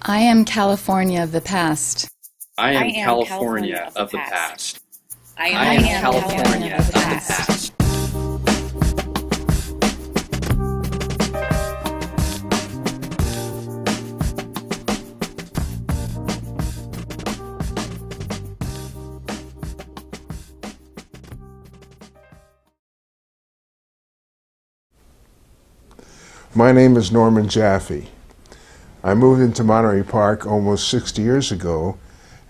I am California of the past. I am California of the past. I I am California of the past. past. My name is Norman Jaffe. I moved into Monterey Park almost 60 years ago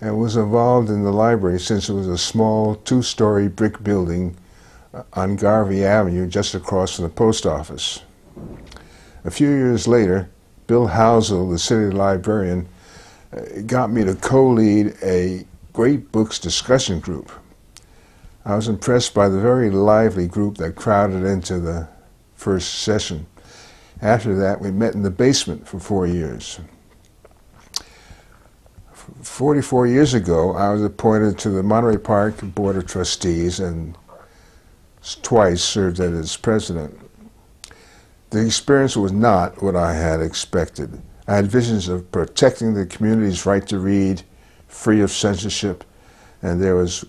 and was involved in the library since it was a small two-story brick building on Garvey Avenue just across from the post office. A few years later, Bill Housel, the city librarian, got me to co-lead a great books discussion group. I was impressed by the very lively group that crowded into the first session. After that, we met in the basement for 4 years. 44 years ago, I was appointed to the Monterey Park Board of Trustees and twice served as its president. The experience was not what I had expected. I had visions of protecting the community's right to read, free of censorship, and there was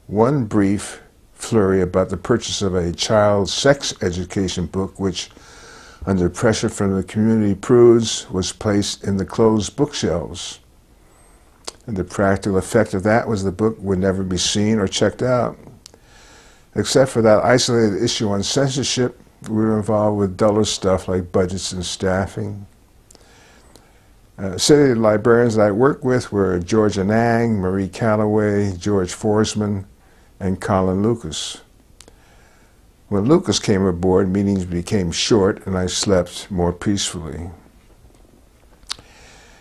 one brief flurry about the purchase of a child sex education book which, under pressure from the community prudes, was placed in the closed bookshelves. And the practical effect of that was the book would never be seen or checked out. Except for that isolated issue on censorship, we were involved with duller stuff like budgets and staffing. City librarians that I worked with were Georgia Nang, Marie Calloway, George Forsman, and Colin Lucas. When Lucas came aboard, meetings became short and I slept more peacefully.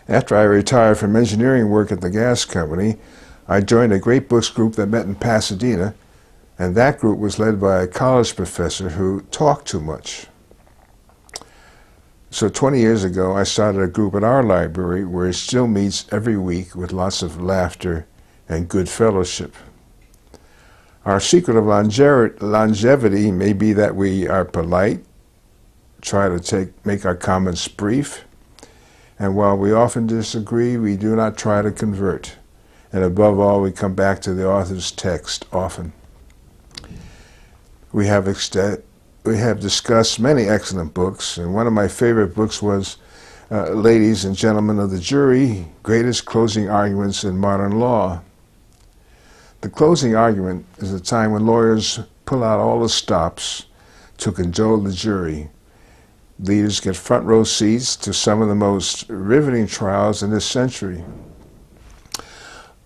After I retired from engineering work at the gas company, I joined a great books group that met in Pasadena, and that group was led by a college professor who talked too much. So 20 years ago, I started a group at our library where it still meets every week with lots of laughter and good fellowship. Our secret of longevity may be that we are polite, try to make our comments brief, and while we often disagree, we do not try to convert. And above all, we come back to the author's text often. We have discussed many excellent books, and one of my favorite books was Ladies and Gentlemen of the Jury, Greatest Closing Arguments in Modern Law. The closing argument is a time when lawyers pull out all the stops to cajole the jury. Leaders get front row seats to some of the most riveting trials in this century.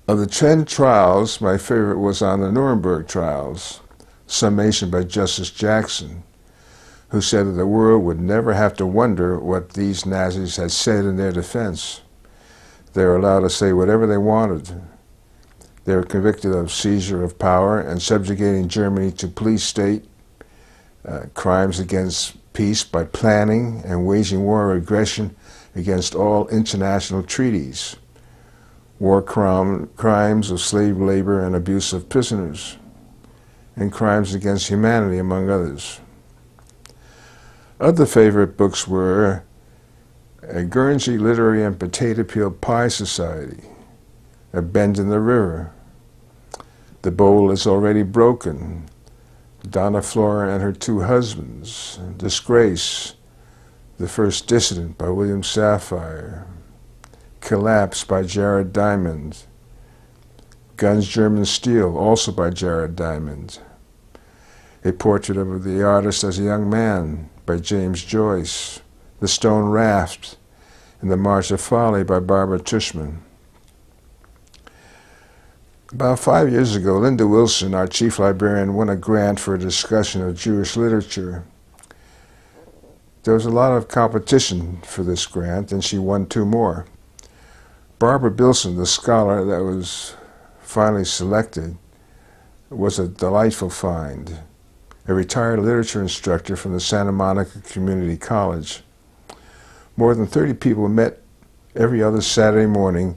Of the 10 trials, my favorite was on the Nuremberg trials, summation by Justice Jackson, who said that the world would never have to wonder what these Nazis had said in their defense. They were allowed to say whatever they wanted. They were convicted of seizure of power and subjugating Germany to police state, crimes against peace by planning and waging war of aggression against all international treaties, war crimes of slave labor and abuse of prisoners, and crimes against humanity, among others. Other favorite books were A Guernsey Literary and Potato Peel Pie Society, A Bend in the River, The Bowl is Already Broken, Donna Flora and Her Two Husbands, Disgrace, The First Dissident by William Safire, Collapse by Jared Diamond, Guns, German Steel, also by Jared Diamond, A Portrait of the Artist as a Young Man by James Joyce, The Stone Raft, and The March of Folly by Barbara Tushman. About 5 years ago, Linda Wilson, our chief librarian, won a grant for a discussion of Jewish literature. There was a lot of competition for this grant, and she won 2 more. Barbara Bilson, the scholar that was finally selected, was a delightful find, a retired literature instructor from the Santa Monica Community College. More than 30 people met every other Saturday morning,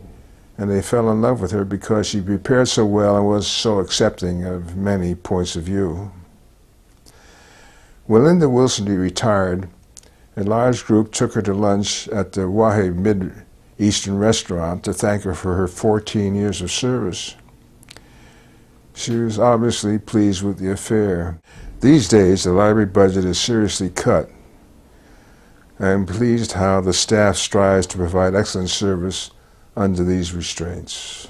and they fell in love with her because she prepared so well and was so accepting of many points of view. When Linda Wilson retired, a large group took her to lunch at the Wahe Eastern Restaurant to thank her for her 14 years of service. She was obviously pleased with the affair. These days, the library budget is seriously cut. I am pleased how the staff strives to provide excellent service under these restraints.